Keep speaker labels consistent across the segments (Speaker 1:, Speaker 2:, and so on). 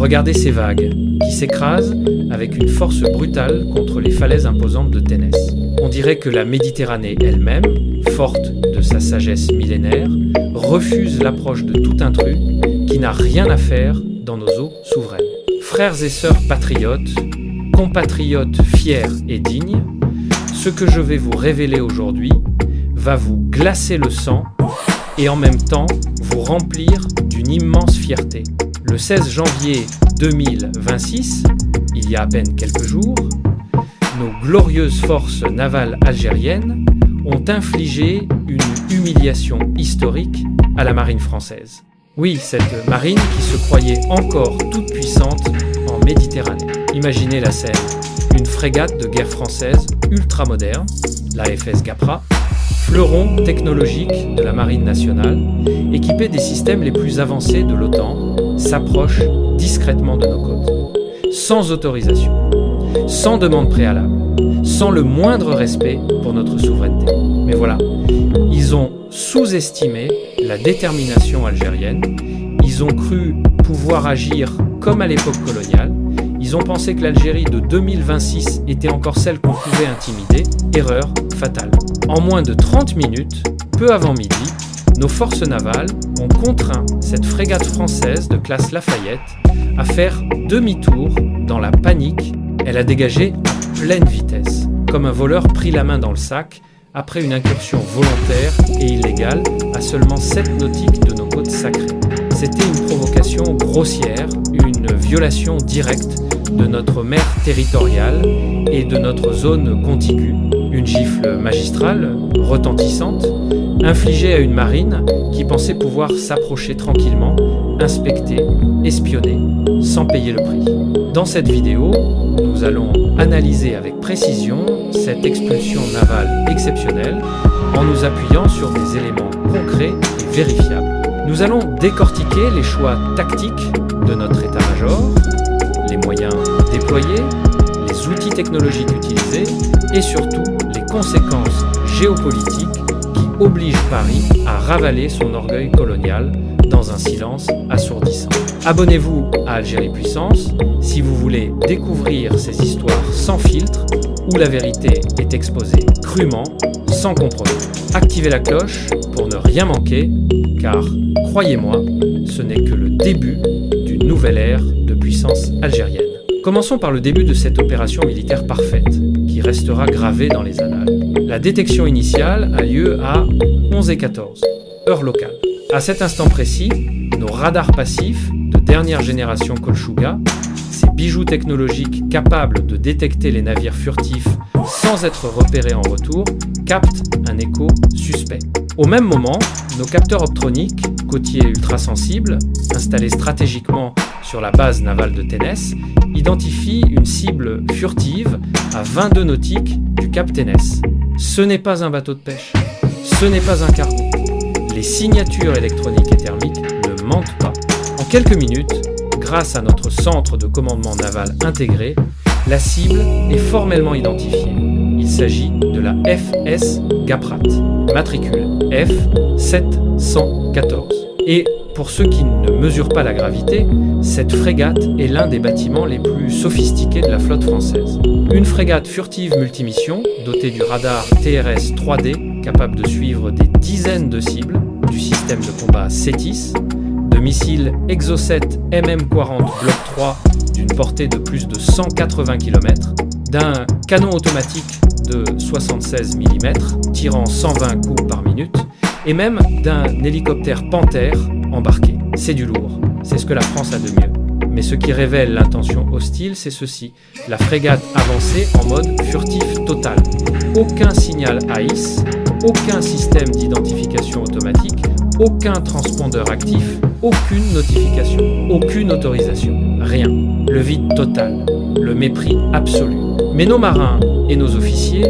Speaker 1: Regardez ces vagues qui s'écrasent avec une force brutale contre les falaises imposantes de Ténès. On dirait que la Méditerranée elle-même, forte de sa sagesse millénaire, refuse l'approche de tout intrus qui n'a rien à faire dans nos eaux souveraines. Frères et sœurs patriotes, compatriotes fiers et dignes, ce que je vais vous révéler aujourd'hui va vous glacer le sang et en même temps vous remplir d'une immense fierté. Le 16 janvier 2026, il y a à peine quelques jours, nos glorieuses forces navales algériennes ont infligé une humiliation historique à la marine française. Oui, cette marine qui se croyait encore toute puissante en Méditerranée. Imaginez la scène, une frégate de guerre française ultra-moderne, la FS Gapra, fleuron technologique de la marine nationale, équipée des systèmes les plus avancés de l'OTAN, s'approche discrètement de nos côtes, sans autorisation, sans demande préalable, sans le moindre respect pour notre souveraineté. Mais voilà, ils ont sous-estimé la détermination algérienne, ils ont cru pouvoir agir comme à l'époque coloniale, ils ont pensé que l'Algérie de 2026 était encore celle qu'on pouvait intimider, erreur fatale. En moins de 30 minutes, peu avant midi, nos forces navales ont contraint cette frégate française de classe Lafayette à faire demi-tour dans la panique. Elle a dégagé à pleine vitesse, comme un voleur pris la main dans le sac après une incursion volontaire et illégale à seulement 7 nautiques de nos côtes sacrées. C'était une provocation grossière, une violation directe de notre mer territoriale et de notre zone contiguë. Une gifle magistrale, retentissante, infligée à une marine qui pensait pouvoir s'approcher tranquillement, inspecter, espionner, sans payer le prix. Dans cette vidéo, nous allons analyser avec précision cette expulsion navale exceptionnelle en nous appuyant sur des éléments concrets et vérifiables. Nous allons décortiquer les choix tactiques de notre état-major, les moyens déployés, les outils technologiques utilisés et surtout les conséquences géopolitiques qui obligent Paris à ravaler son orgueil colonial dans un silence assourdissant. Abonnez-vous à Algérie Puissance si vous voulez découvrir ces histoires sans filtre où la vérité est exposée crûment, sans compromis. Activez la cloche pour ne rien manquer, car, croyez-moi, ce n'est que le début d'une nouvelle ère de puissance algérienne. Commençons par le début de cette opération militaire parfaite, qui restera gravée dans les annales. La détection initiale a lieu à 11h14, heure locale. À cet instant précis, nos radars passifs de dernière génération Kolchouga, ces bijoux technologiques capables de détecter les navires furtifs sans être repérés en retour, captent un écho suspect. Au même moment, nos capteurs optroniques, côtiers ultrasensibles, installés stratégiquement sur la base navale de Ténès, identifient une cible furtive à 22 nautiques du cap Ténès. Ce n'est pas un bateau de pêche, ce n'est pas un cargo. Les signatures électroniques et thermiques ne mentent pas. En quelques minutes, grâce à notre centre de commandement naval intégré, la cible est formellement identifiée. Il s'agit de la FS Gaprat, matricule F714. Et pour ceux qui ne mesurent pas la gravité, cette frégate est l'un des bâtiments les plus sophistiqués de la flotte française. Une frégate furtive multimission, dotée du radar TRS 3D, capable de suivre des dizaines de cibles, du système de combat Cetis, de missiles Exocet MM40 Block 3 d'une portée de plus de 180 km, d'un canon automatique de 76 mm tirant 120 coups par minute, et même d'un hélicoptère Panther embarqué. C'est du lourd, c'est ce que la France a de mieux. Mais ce qui révèle l'intention hostile, c'est ceci. La frégate avançait en mode furtif total. Aucun signal AIS, aucun système d'identification automatique, aucun transpondeur actif, aucune notification, aucune autorisation. Rien. Le vide total, le mépris absolu. Mais nos marins et nos officiers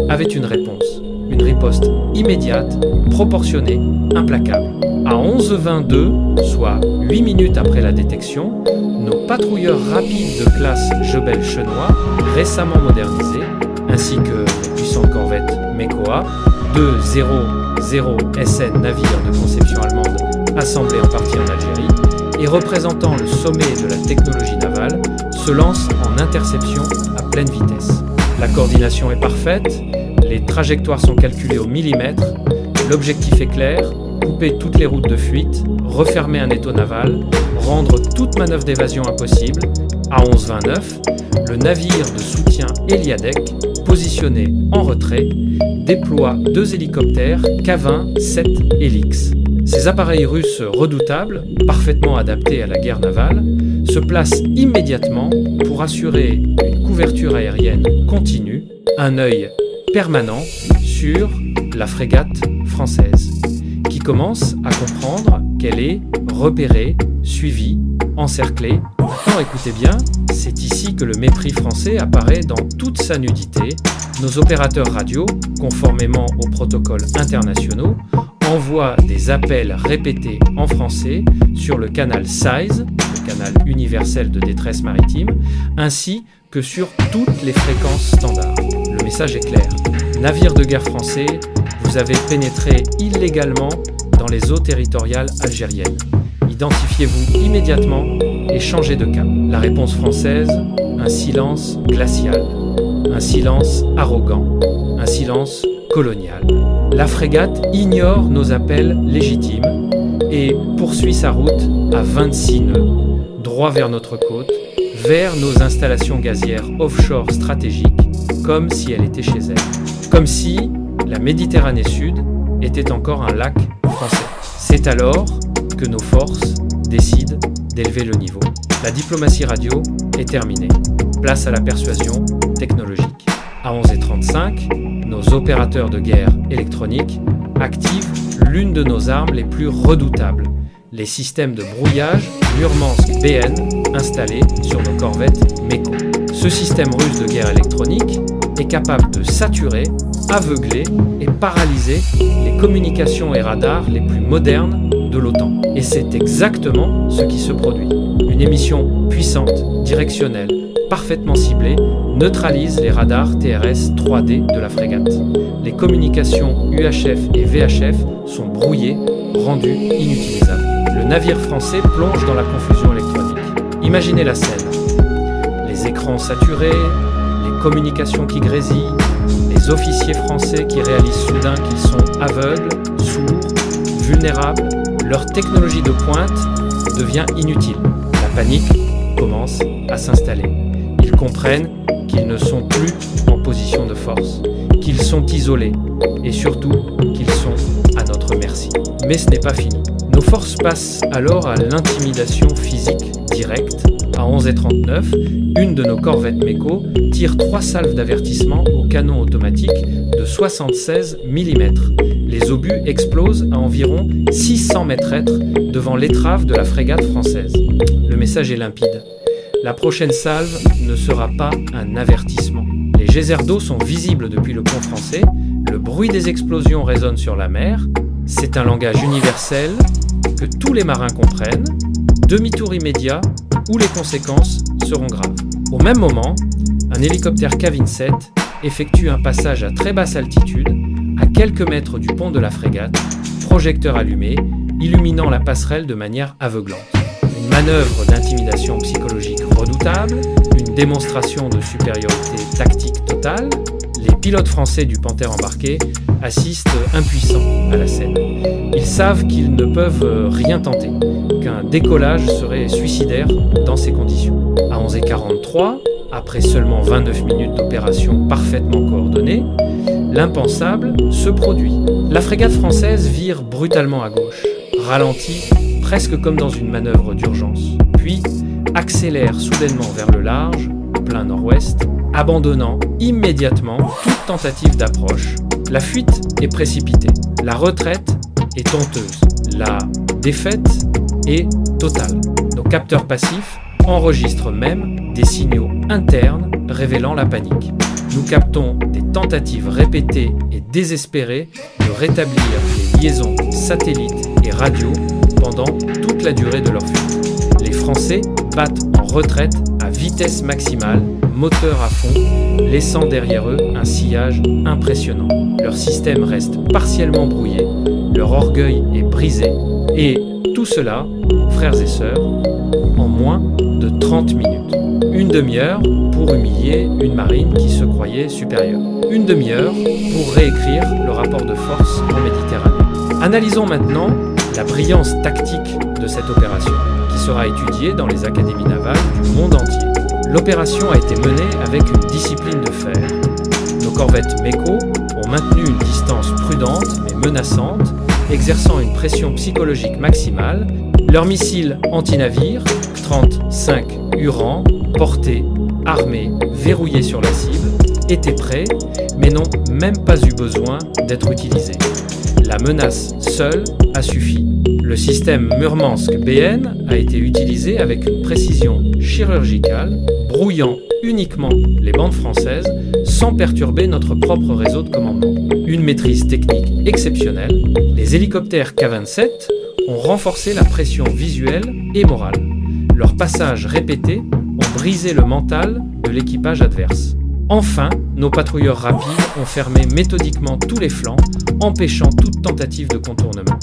Speaker 1: avaient une réponse. Une riposte immédiate, proportionnée, implacable. À 11h22, soit 8 minutes après la détection, nos patrouilleurs rapides de classe Jebel-Chenois, récemment modernisés, ainsi que les puissantes corvettes Mekoa, 200 SN navires de conception allemande assemblés en partie en Algérie, et représentant le sommet de la technologie navale, se lance en interception à pleine vitesse. La coordination est parfaite, les trajectoires sont calculées au millimètre, l'objectif est clair, couper toutes les routes de fuite, refermer un étau naval, rendre toute manœuvre d'évasion impossible. À 11h29, le navire de soutien Eliadec, positionné en retrait, déploie 2 hélicoptères K-20 7Helix. Ces appareils russes redoutables, parfaitement adaptés à la guerre navale, se placent immédiatement pour assurer une couverture aérienne continue, un œil permanent sur la frégate française, qui commence à comprendre qu'elle est repérée, suivie, encerclée. Maintenant, écoutez bien, c'est ici que le mépris français apparaît dans toute sa nudité. Nos opérateurs radio, conformément aux protocoles internationaux, envoient des appels répétés en français sur le canal SIZE, le canal universel de détresse maritime, ainsi que sur toutes les fréquences standards. Le message est clair. Navire de guerre français, vous avez pénétré illégalement dans les eaux territoriales algériennes. Identifiez-vous immédiatement et changez de cap. La réponse française, un silence glacial, un silence arrogant, un silence colonial. La frégate ignore nos appels légitimes et poursuit sa route à 26 nœuds, droit vers notre côte, vers nos installations gazières offshore stratégiques, comme si elle était chez elle. Comme si la Méditerranée Sud était encore un lac français. C'est alors que nos forces décident d'élever le niveau. La diplomatie radio est terminée. Place à la persuasion technologique. À 11h35, nos opérateurs de guerre électronique activent l'une de nos armes les plus redoutables, les systèmes de brouillage Murmansk BN installés sur nos corvettes MEKO. Ce système russe de guerre électronique est capable de saturer, aveugler et paralyser les communications et radars les plus modernes de l'OTAN. Et c'est exactement ce qui se produit. Une émission puissante, directionnelle, parfaitement ciblée, neutralise les radars TRS 3D de la frégate. Les communications UHF et VHF sont brouillées, rendues inutilisables. Le navire français plonge dans la confusion électronique. Imaginez la scène. Les écrans saturés, les communications qui grésillent, les officiers français qui réalisent soudain qu'ils sont aveugles, sourds, vulnérables. Leur technologie de pointe devient inutile. La panique commence à s'installer. Ils comprennent qu'ils ne sont plus en position de force, qu'ils sont isolés et surtout qu'ils sont à notre merci. Mais ce n'est pas fini. Nos forces passent alors à l'intimidation physique directe. À 11h39, une de nos corvettes MEKO tire 3 salves d'avertissement au canon automatique de 76 mm. Les obus explosent à environ 600 mètres devant l'étrave de la frégate française. Le message est limpide. La prochaine salve ne sera pas un avertissement. Les geysers d'eau sont visibles depuis le pont français, le bruit des explosions résonne sur la mer, c'est un langage universel que tous les marins comprennent, demi-tour immédiat où les conséquences seront graves. Au même moment, un hélicoptère K-27 effectue un passage à très basse altitude, à quelques mètres du pont de la frégate, projecteur allumé, illuminant la passerelle de manière aveuglante. Une manœuvre d'intimidation psychologique redoutable, une démonstration de supériorité tactique totale. Les pilotes français du Panthère embarqué assistent impuissants à la scène. Ils savent qu'ils ne peuvent rien tenter, qu'un décollage serait suicidaire dans ces conditions. À 11h43, après seulement 29 minutes d'opération parfaitement coordonnée, l'impensable se produit. La frégate française vire brutalement à gauche, ralentit presque comme dans une manœuvre d'urgence, puis accélère soudainement vers le large, plein nord-ouest, abandonnant immédiatement toute tentative d'approche. La fuite est précipitée, la retraite est honteuse, la défaite est totale. Nos capteurs passifs enregistrent même des signaux internes révélant la panique. Nous captons des tentatives répétées et désespérées de rétablir les liaisons satellites et radio pendant toute la durée de leur fuite. Les Français battent en retraite à vitesse maximale, moteur à fond, laissant derrière eux un sillage impressionnant. Leur système reste partiellement brouillé, leur orgueil est brisé, et tout cela frères et sœurs en moins de 30 minutes. Une demi-heure pour humilier une marine qui se croyait supérieure. Une demi-heure pour réécrire le rapport de force en Méditerranée. Analysons maintenant la brillance tactique de cette opération, qui sera étudiée dans les académies navales du monde entier. L'opération a été menée avec une discipline de fer. Nos corvettes MECO ont maintenu une distance prudente mais menaçante, exerçant une pression psychologique maximale. Leurs missiles anti-navires, 35 Uran, portés, armés, verrouillés sur la cible, étaient prêts, mais n'ont même pas eu besoin d'être utilisés. La menace seule a suffi. Le système Murmansk BN a été utilisé avec une précision chirurgicale, brouillant uniquement les bandes françaises sans perturber notre propre réseau de commandement. Une maîtrise technique exceptionnelle, les hélicoptères K-27 ont renforcé la pression visuelle et morale. Leurs passages répétés ont brisé le mental de l'équipage adverse. Enfin, nos patrouilleurs rapides ont fermé méthodiquement tous les flancs, empêchant toute tentative de contournement.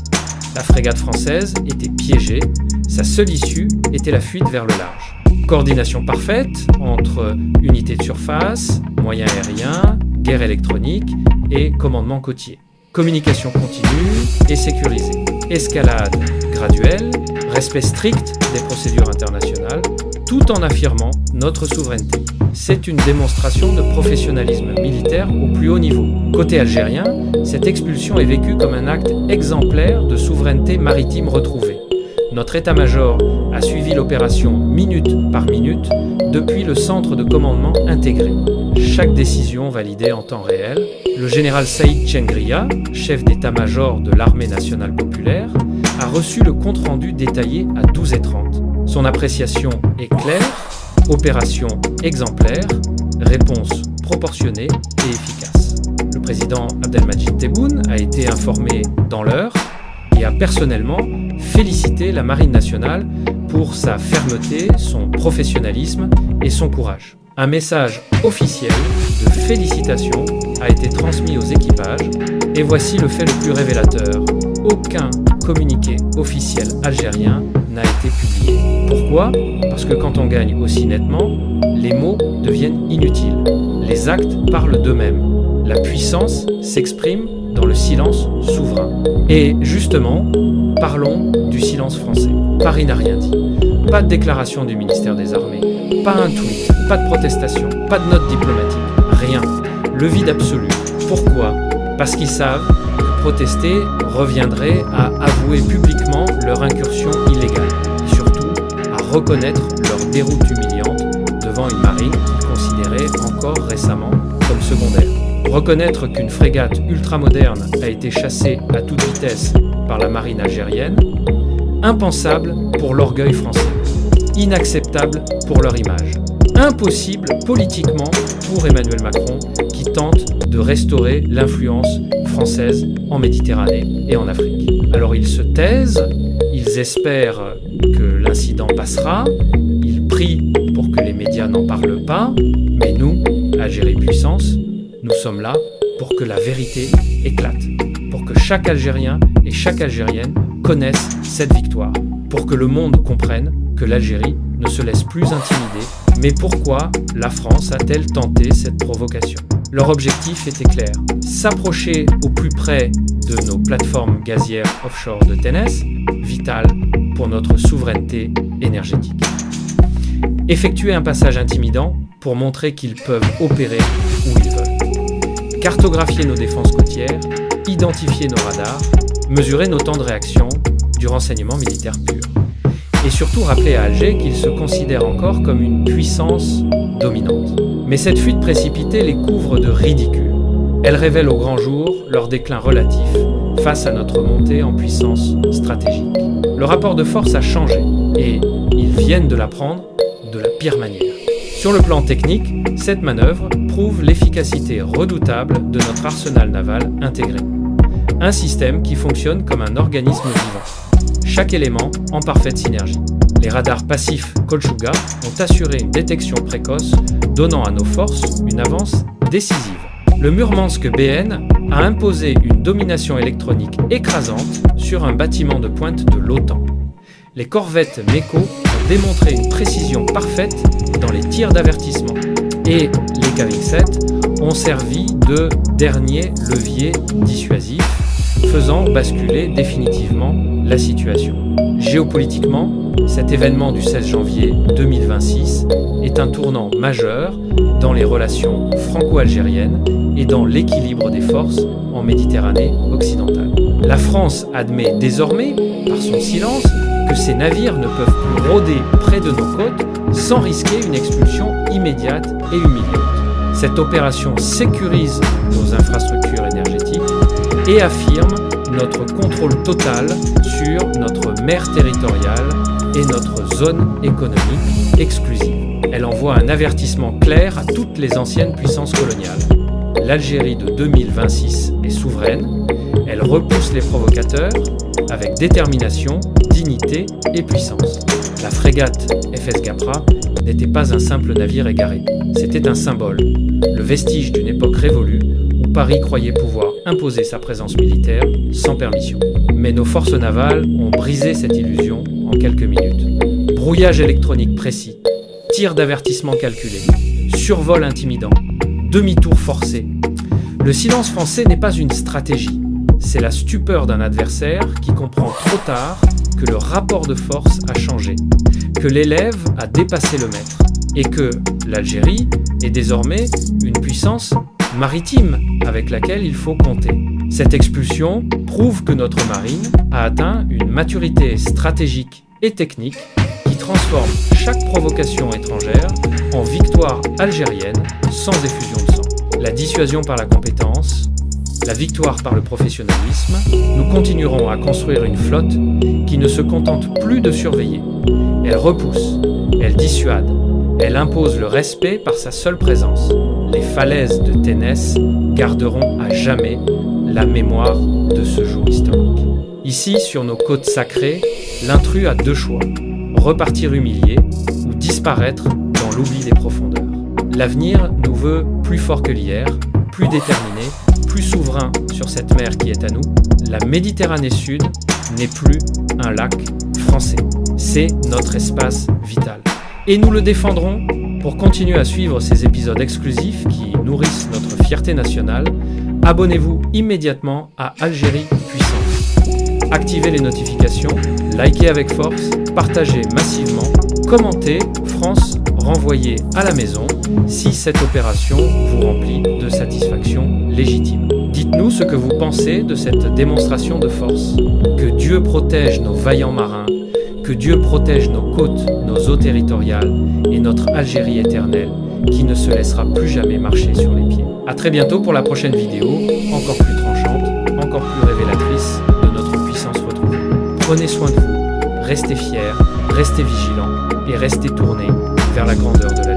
Speaker 1: La frégate française était piégée, sa seule issue était la fuite vers le large. Coordination parfaite entre unités de surface, moyens aériens, guerre électronique et commandement côtier. Communication continue et sécurisée. Escalade graduelle, respect strict des procédures internationales, tout en affirmant notre souveraineté. C'est une démonstration de professionnalisme militaire au plus haut niveau. Côté algérien, cette expulsion est vécue comme un acte exemplaire de souveraineté maritime retrouvée. Notre état-major a suivi l'opération minute par minute depuis le centre de commandement intégré. Chaque décision validée en temps réel. Le général Saïd Chengria, chef d'état-major de l'armée nationale populaire, a reçu le compte-rendu détaillé à 12h30. Son appréciation est claire, opération exemplaire, réponse proportionnée et efficace. Le président Abdelmadjid Tebboune a été informé dans l'heure et a personnellement félicité la Marine nationale pour sa fermeté, son professionnalisme et son courage. Un message officiel de félicitations a été transmis aux équipages et voici le fait le plus révélateur. Aucun communiqué officiel algérien n'a été publié. Pourquoi ? Parce que quand on gagne aussi nettement, les mots deviennent inutiles. Les actes parlent d'eux-mêmes. La puissance s'exprime dans le silence souverain. Et justement, parlons du silence français. Paris n'a rien dit. Pas de déclaration du ministère des Armées, pas un tweet, pas de protestation, pas de note diplomatique, rien. Le vide absolu. Pourquoi ? Parce qu'ils savent que protester reviendrait à avouer publiquement leur incursion illégale et surtout à reconnaître leur déroute humiliante devant une marine qu'ils considéraient encore récemment comme secondaire. Reconnaître qu'une frégate ultramoderne a été chassée à toute vitesse par la marine algérienne, impensable pour l'orgueil français, inacceptable pour leur image, impossible politiquement pour Emmanuel Macron qui tente de restaurer l'influence française en Méditerranée et en Afrique. Alors ils se taisent, ils espèrent que l'incident passera, ils prient pour que les médias n'en parlent pas, mais nous, Algérie Puissance, nous sommes là pour que la vérité éclate, pour que chaque Algérien et chaque Algérienne connaissent cette victoire, pour que le monde comprenne que l'Algérie ne se laisse plus intimider. Mais pourquoi la France a-t-elle tenté cette provocation ? Leur objectif était clair, s'approcher au plus près de nos plateformes gazières offshore de Ténès, vitales pour notre souveraineté énergétique. Effectuer un passage intimidant pour montrer qu'ils peuvent opérer où ils veulent. Cartographier nos défenses côtières, identifier nos radars, mesurer nos temps de réaction du renseignement militaire pur. Et surtout rappeler à Alger qu'ils se considèrent encore comme une puissance dominante. Mais cette fuite précipitée les couvre de ridicule. Elle révèle au grand jour leur déclin relatif face à notre montée en puissance stratégique. Le rapport de force a changé et ils viennent de l'apprendre de la pire manière. Sur le plan technique, cette manœuvre prouve l'efficacité redoutable de notre arsenal naval intégré. Un système qui fonctionne comme un organisme vivant. Chaque élément en parfaite synergie. Les radars passifs Kolchouga ont assuré une détection précoce, donnant à nos forces une avance décisive. Le Murmansk BN a imposé une domination électronique écrasante sur un bâtiment de pointe de l'OTAN. les corvettes MECO ont démontré une précision parfaite dans les tirs d'avertissement. Et les Kavik 7 ont servi de dernier levier dissuasif, faisant basculer définitivement la situation. Géopolitiquement, cet événement du 16 janvier 2026 est un tournant majeur dans les relations franco-algériennes et dans l'équilibre des forces en Méditerranée occidentale. La France admet désormais, par son silence, que ces navires ne peuvent plus rôder près de nos côtes sans risquer une expulsion immédiate et humiliante. Cette opération sécurise nos infrastructures énergétiques et affirme notre contrôle total sur notre mer territoriale et notre zone économique exclusive. Elle envoie un avertissement clair à toutes les anciennes puissances coloniales. L'Algérie de 2026 est souveraine, elle repousse les provocateurs avec détermination, dignité et puissance. La frégate FS Gapra n'était pas un simple navire égaré, c'était un symbole, le vestige d'une époque révolue où Paris croyait pouvoir imposer sa présence militaire sans permission. Mais nos forces navales ont brisé cette illusion en quelques minutes. Brouillage électronique précis, tir d'avertissement calculé, survol intimidant, demi-tour forcé. Le silence français n'est pas une stratégie, c'est la stupeur d'un adversaire qui comprend trop tard que le rapport de force a changé, que l'élève a dépassé le maître et que l'Algérie est désormais une puissance maritime avec laquelle il faut compter. Cette expulsion prouve que notre marine a atteint une maturité stratégique et technique qui transforme chaque provocation étrangère en victoire algérienne sans effusion de sang. La dissuasion par la compétence, la victoire par le professionnalisme, nous continuerons à construire une flotte qui ne se contente plus de surveiller. Elle repousse, elle dissuade, elle impose le respect par sa seule présence. Les falaises de Ténès garderont à jamais la mémoire de ce jour historique. Ici, sur nos côtes sacrées, l'intrus a deux choix, repartir humilié ou disparaître dans l'oubli des profondeurs. L'avenir nous veut plus fort que l'hier, plus déterminé, plus souverain sur cette mer qui est à nous. La Méditerranée Sud n'est plus un lac français, c'est notre espace vital. Et nous le défendrons pour continuer à suivre ces épisodes exclusifs qui nourrissent notre fierté nationale. Abonnez-vous immédiatement à Algérie Puissance. Activez les notifications, likez avec force, partagez massivement, commentez, France renvoyez à la maison si cette opération vous remplit de satisfaction légitime. Dites-nous ce que vous pensez de cette démonstration de force. Que Dieu protège nos vaillants marins, que Dieu protège nos côtes, nos eaux territoriales et notre Algérie éternelle qui ne se laissera plus jamais marcher sur les pieds. A très bientôt pour la prochaine vidéo, encore plus tranchante, encore plus révélatrice de notre puissance retrouvée. Prenez soin de vous, restez fiers, restez vigilants et restez tournés vers la grandeur de la